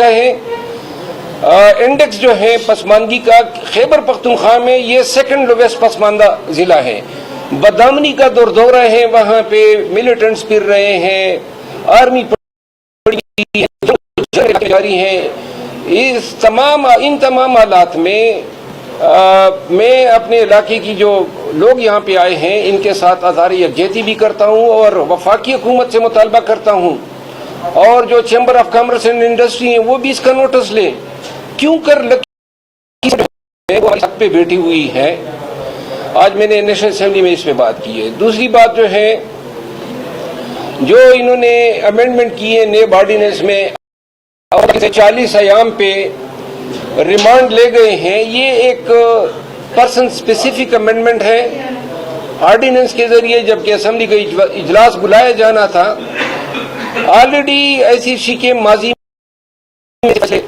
علاقہ ہے. انڈیکس جو ہے پسماندگی کا خیبر پختونخوا میں یہ سیکنڈ لویسٹ پسماندہ ضلع ہے. بدامنی کا دورہ ہے, وہاں پہ ملیٹنٹس پھر رہے ہیں, آرمی جاری ہیں. ان تمام حالات میں میں اپنے علاقے کی جو لوگ یہاں پہ آئے ہیں ان کے ساتھ اظہار یکجہتی بھی کرتا ہوں اور وفاقی حکومت سے مطالبہ کرتا ہوں, اور جو chamber of commerce and industry ہیں وہ بھی اس کا نوٹس لیں. کیوں کر حق پہ بیٹھی ہوئی ہے. آج میں نے نیشنل اسمبلی میں اس پہ بات کی ہے. دوسری بات جو ہے, جو انہوں نے امینڈمنٹ کی ہے نیب آرڈیننس میں 40 ایام پہ ریمانڈ لے گئے ہیں, یہ ایک پرسن اسپیسیفک امینڈمنٹ ہے. آرڈیننس کے ذریعے جبکہ اسمبلی کا اجلاس بلایا جانا تھا, آلریڈی ایسی شکیں ماضی میں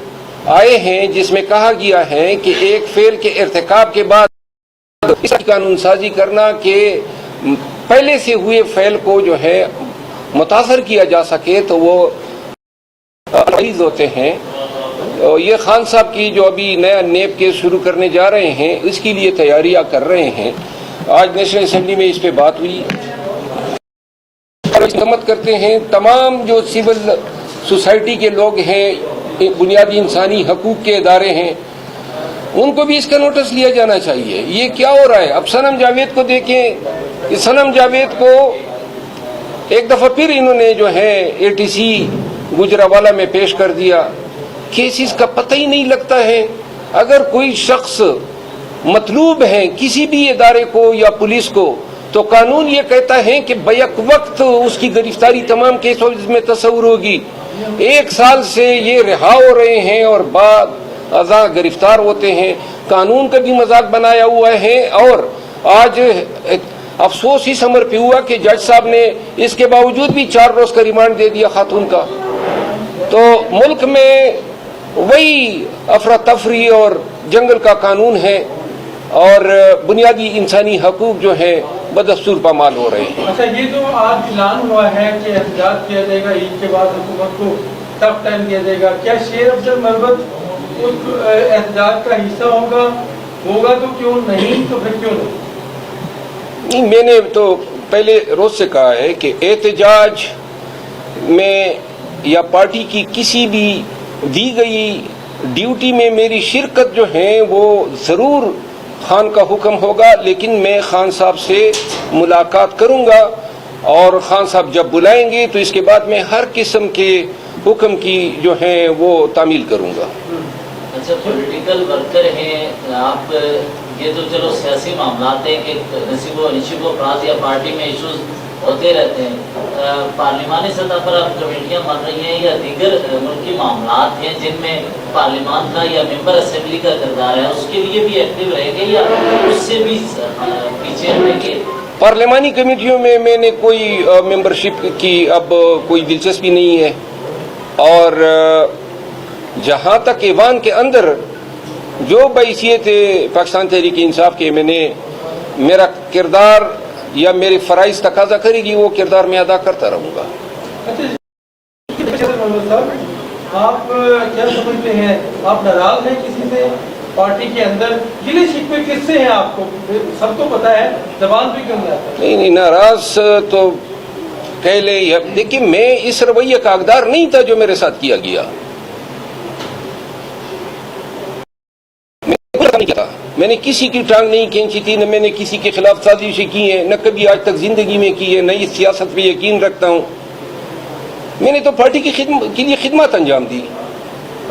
آئے ہیں جس میں کہا گیا ہے کہ ایک فعل کے ارتکاب کے بعد اس کی قانون سازی کرنا کہ پہلے سے ہوئے فعل کو جو ہے متاثر کیا جا سکے تو وہ عزیز ہوتے ہیں. یہ خان صاحب کی جو ابھی نیا نیب کیس شروع کرنے جا رہے ہیں اس کے لیے تیاریاں کر رہے ہیں. آج نیشنل اسمبلی میں اس پہ بات ہوئی. خدمت کرتے ہیں تمام جو سول سوسائٹی کے لوگ ہیں, بنیادی انسانی حقوق کے ادارے ہیں, ان کو بھی اس کا نوٹس لیا جانا چاہیے. یہ کیا ہو رہا ہے؟ اب صنم جاوید کو دیکھیں, صنم جاوید کو ایک دفعہ پھر انہوں نے جو ہے ATC گجرانوالہ میں پیش کر دیا. کیسز کا پتہ ہی نہیں لگتا ہے. اگر کوئی شخص مطلوب ہے کسی بھی ادارے کو یا پولیس کو تو قانون یہ کہتا ہے کہ بیک وقت اس کی گرفتاری تمام کیسوں میں تصور ہوگی. 1 سال سے یہ رہا ہو رہے ہیں اور بعد ازاں گرفتار ہوتے ہیں. قانون کا بھی مذاق بنایا ہوا ہے. اور آج افسوس اس امر پہ ہوا کہ جج صاحب نے اس کے باوجود بھی 4 روز کا ریمانڈ دے دیا خاتون کا. تو ملک میں وہی افراتفری اور جنگل کا قانون ہے اور بنیادی انسانی حقوق جو ہیں بدستور پامال ہو رہے ہیں. اچھا, یہ جو آج اعلان ہوا ہے کہ احتجاج کیا جائے گا, عید کے بعد حکومت کو ٹف ٹائم دیا جائے گا, کیا شیر افضل مربت اس احتجاج کا حصہ ہوگا تو کیوں نہیں, تو پھر کیوں نہیں؟ میں نے تو پہلے روز سے کہا ہے کہ احتجاج میں یا پارٹی کی کسی بھی دی گئی ڈیوٹی میں میری شرکت جو ہے وہ ضرور خان کا حکم ہوگا, لیکن میں خان صاحب سے ملاقات کروں گا اور خان صاحب جب بلائیں گے تو اس کے بعد میں ہر قسم کے حکم کی جو ہے وہ تعمیل کروں گا. اچھا, پولیٹیکل ورکر ہیں آپ, یہ تو چلو سیاسی معاملات ہیں کہ نصیب و افراد یا پارٹی میں ایشوز ہوتے رہتے ہیں. پارلیمانی سطح پر آپ کمیٹیاں بن رہی ہیں یا دیگر ملکی معاملات ہیں جن میں پارلیمان کا یا ممبر اسمبلی کا کردار ہے, اس کے لیے بھی ایکٹیو رہیں گے یا اس سے بھی پیچھے رہیں گے؟ پارلیمانی کمیٹیوں میں نے کوئی ممبرشپ کی اب کوئی دلچسپی نہیں ہے, اور جہاں تک ایوان کے اندر جو بحیثیت پاکستان تحریک انصاف کے میں نے میرا کردار یا میرے فرائض تقاضا کرے گی وہ کردار میں ادا کرتا رہوں گا. آپ کیا سمجھتے ہیں, آپ ناراض ہیں کسی سے پارٹی کے اندر؟ گلے شکوے کس سے ہیں آپ کو سب کو پتا ہے, زبان بھی کیوں نہیں آتا؟ نہیں, ناراض تو کہہ لیں. دیکھیے, میں اس رویے کا حقدار نہیں تھا جو میرے ساتھ کیا گیا. میں نے کسی کی ٹانگ نہیں کھینچی تھی, نہ میں نے کسی کے خلاف سازشیں کی ہیں, نہ کبھی آج تک زندگی میں کی ہے, نہ اس سیاست پہ یقین رکھتا ہوں. میں نے تو پارٹی کی کے لیے خدمات انجام دی,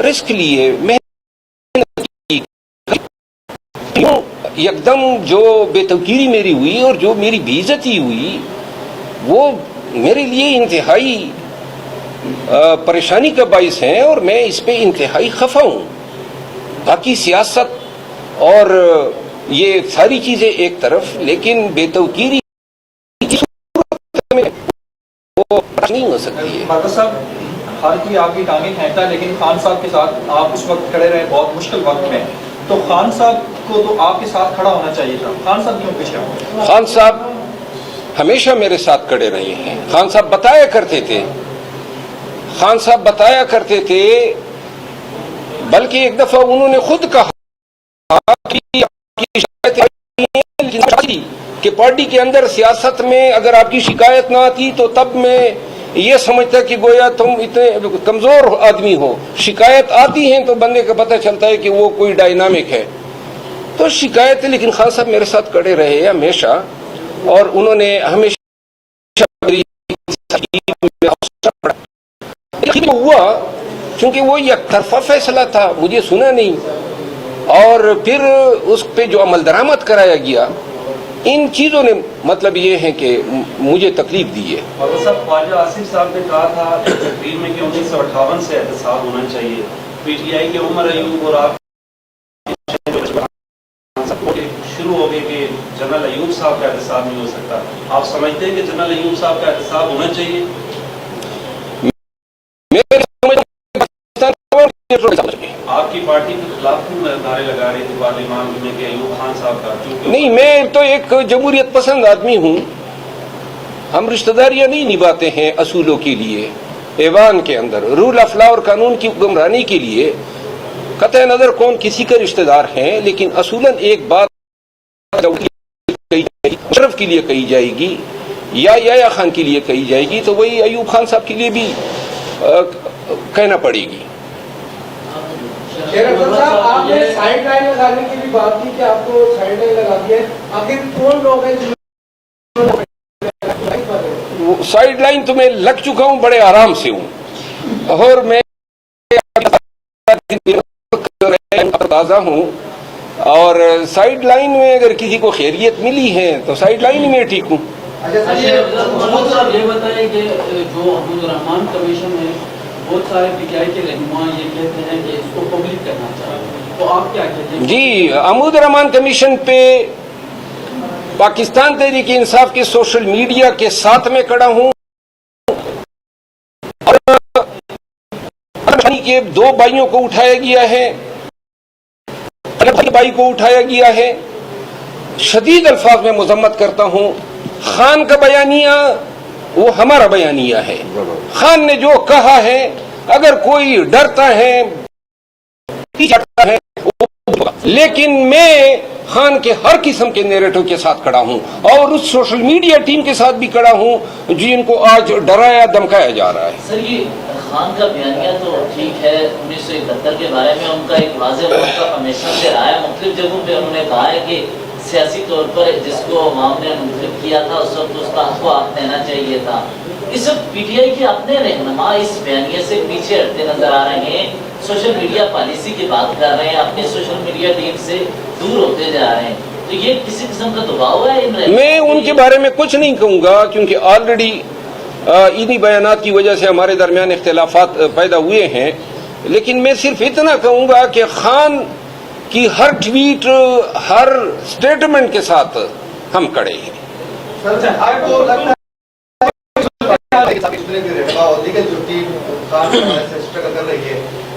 رسک لیے, محنت کی. یکدم جو بے توقیری میری ہوئی اور جو میری بے عزتی ہوئی وہ میرے لیے انتہائی پریشانی کا باعث ہیں اور میں اس پہ انتہائی خفا ہوں. باقی سیاست اور یہ ساری چیزیں ایک طرف, لیکن بے توقیری وہ نہیں ہو سکتی ہے. بھارت صاحب, ہر کوئی آپ کی ٹانگیں کھینچتا ہے, لیکن خان صاحب کے ساتھ آپ اس وقت کھڑے رہے بہت مشکل وقت میں, تو خان صاحب کو تو آپ کے ساتھ کھڑا ہونا چاہیے تھا. خان صاحب کیوں پیچھے ہوئے؟ خان صاحب ہمیشہ میرے ساتھ کھڑے رہے ہیں. خان صاحب بتایا کرتے تھے بلکہ ایک دفعہ انہوں نے خود کہا کہ پارٹی کے اندر سیاست میں اگر آپ کی شکایت نہ آتی تو تب میں یہ سمجھتا کہ گویا تم اتنے کمزور آدمی ہو. شکایت آتی ہیں تو بندے کا پتہ چلتا ہے کہ وہ کوئی ڈائنامک ہے. تو شکایتیں لیکن خان صاحب میرے ساتھ کڑے رہے ہمیشہ, اور انہوں نے ہمیشہ ہوا چونکہ وہ یک طرفہ فیصلہ تھا, مجھے سنا نہیں, اور پھر اس پہ جو عمل درآمد کرایا گیا ان چیزوں نے مطلب یہ ہے کہ مجھے تکلیف دی ہے. اور وہ سب خواجہ آصف صاحب نے کہا تھا تقریر میں کہ 1958 سے احتساب ہونا چاہیے. پی ٹی آئی کے عمر ایوب اور آپ شروع ہو گئے کہ جنرل ایوب صاحب کا احتساب نہیں ہو سکتا. آپ سمجھتے ہیں کہ جنرل ایوب صاحب کا احتساب ہونا چاہیے؟ آپ کی پارٹی کے خلاف نعرے لگا رہی تھی پارلیمان میں کہ ایوب خان صاحب کا, نہیں, میں تو ایک جمہوریت پسند آدمی ہوں. ہم رشتہ داریاں نہیں نبھاتے ہیں اصولوں کے لیے, ایوان کے اندر رول آف لا اور قانون کی حکمرانی کے لیے. قطع نظر کون کسی کا رشتہ دار ہیں, لیکن اصولاً ایک بات شرف کے لیے کہی جائے گی یا خان کے لیے کہی جائے گی تو وہی ایوب خان صاحب کے لیے بھی کہنا پڑے گی. شیر افضل صاحب, آپ نے سائیڈ لائن لگانے کی بھی بات کی کہ آپ کو سائیڈ لائن لگا دی ہے. آخر کون لوگ ہیں سائیڈ لائن تو میں لگ چکا ہوں, بڑے آرام سے ہوں, اور میں تازہ ہوں, اور سائیڈ لائن میں اگر کسی کو خیریت ملی ہے تو سائیڈ لائن میں ٹھیک ہوں. محمد صاحب یہ بتائیں کہ جو عبد الرحمان کمیشن ہے بہت سارے پی ٹی آئی کے رہنما یہ کہتے ہیں کہ اس کو پبلک کرنا چاہیے, تو آپ کیا کہتے ہیں؟ جی, عمود الرحمان کمیشن پہ پاکستان تحریک انصاف کے سوشل میڈیا کے ساتھ میں کھڑا ہوں, کے دو بھائیوں کو اٹھایا گیا ہے, بھائی کو اٹھایا گیا ہے. شدید الفاظ میں مذمت کرتا ہوں. خان کا بیانیہ وہ ہمارا بیانیہ ہے. خان نے جو کہا ہے, اگر کوئی ڈرتا ہے لیکن میں خان کے ہر قسم کے نیریٹو کے ساتھ کھڑا ہوں, اور اس سوشل میڈیا ٹیم کے ساتھ بھی کھڑا ہوں جن کو آج ڈرایا دھمکایا جا رہا ہے. سر, یہ خان کا بیانیہ تو ٹھیک ہے, 1971 کے بارے میں ان کا ایک واضح موقف ہمیشہ سے رہا ہے. مختلف جگہوں پہ انہوں نے کہا ہے کہ سیاسی طور پر جس کو عوام نے منتخب کیا تھا اس وقت اس کا حق آپ دینا چاہیے تھا. اس وقت پی ٹی آئی کے اپنے رہنما اس بیانیے سے پیچھے ہٹتے نظر آ رہے ہیں, سوشل میڈیا پالیسی کی بات کر رہے ہیں, اپنی سوشل میڈیا ٹیم سے دور ہوتے جا رہے ہیں. تو یہ کسی قسم کا دباؤ ہے ان رہنما؟ میں ان کے بارے میں کچھ نہیں کہوں گا, کیونکہ آلریڈی انہی بیانات کی وجہ سے ہمارے درمیان اختلافات پیدا ہوئے ہیں. لیکن میں صرف اتنا کہوں گا کہ خان کی ہر ٹویٹ, ہر سٹیٹمنٹ کے ساتھ ہم کھڑے ہیں.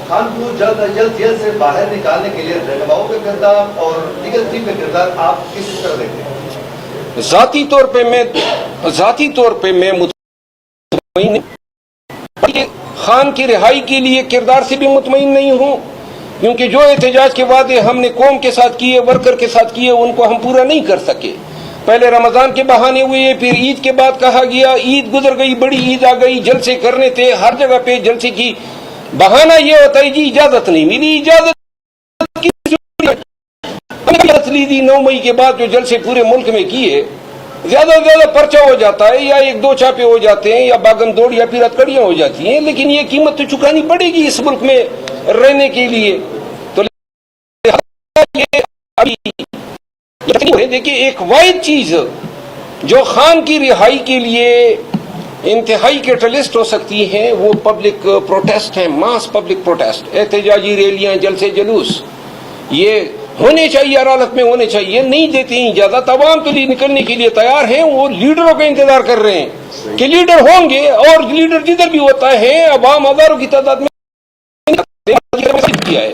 خان کو جلد از جلد جیل سے باہر نکالنے کے لیے رہنماؤں کا کردار اور لیگل ٹیم کا کردار آپ کس طرح دیکھتے ہیں؟ ذاتی طور پہ میں مطمئن نہیں, خان کی رہائی کے لیے کردار سے بھی مطمئن نہیں ہوں, کیونکہ جو احتجاج کے وعدے ہم نے قوم کے ساتھ کیے, ورکر کے ساتھ کیے, ان کو ہم پورا نہیں کر سکے. پہلے رمضان کے بہانے ہوئے, پھر عید کے بعد کہا گیا عید گزر گئی, بڑی عید آ گئی, جلسے کرنے تھے, ہر جگہ پہ جلسے کی. بہانہ یہ ہوتا ہے جی اجازت نہیں ملی. اجازت لی تھی 9 مئی کے بعد جو جلسے پورے ملک میں کیے, زیادہ سے زیادہ پرچہ ہو جاتا ہے, یا 1-2 چھاپے ہو جاتے ہیں, یا باغم دوڑ یا پھر ہتکڑیاں ہو جاتی ہیں, لیکن یہ قیمت تو چکانی پڑے گی اس ملک میں رہنے کے لیے. تو دیکھیے, ایک واحد چیز جو خان کی رہائی کے لیے انتہائی کیٹلسٹ ہو سکتی ہیں وہ پبلک پروٹیسٹ ہیں, ماس پبلک پروٹیسٹ, احتجاجی ریلیاں, جلسے جلوس, یہ ہونے چاہیے, ہر حالت میں ہونے چاہیے. نہیں دیتے ہیں اجازت, عوام تو نکلنے کے لیے تیار ہیں, وہ لیڈروں کا انتظار کر رہے ہیں کہ لیڈر ہوں گے, اور لیڈر جدھر بھی ہوتا ہے عوام ہزاروں کی تعداد میں کیا ہے.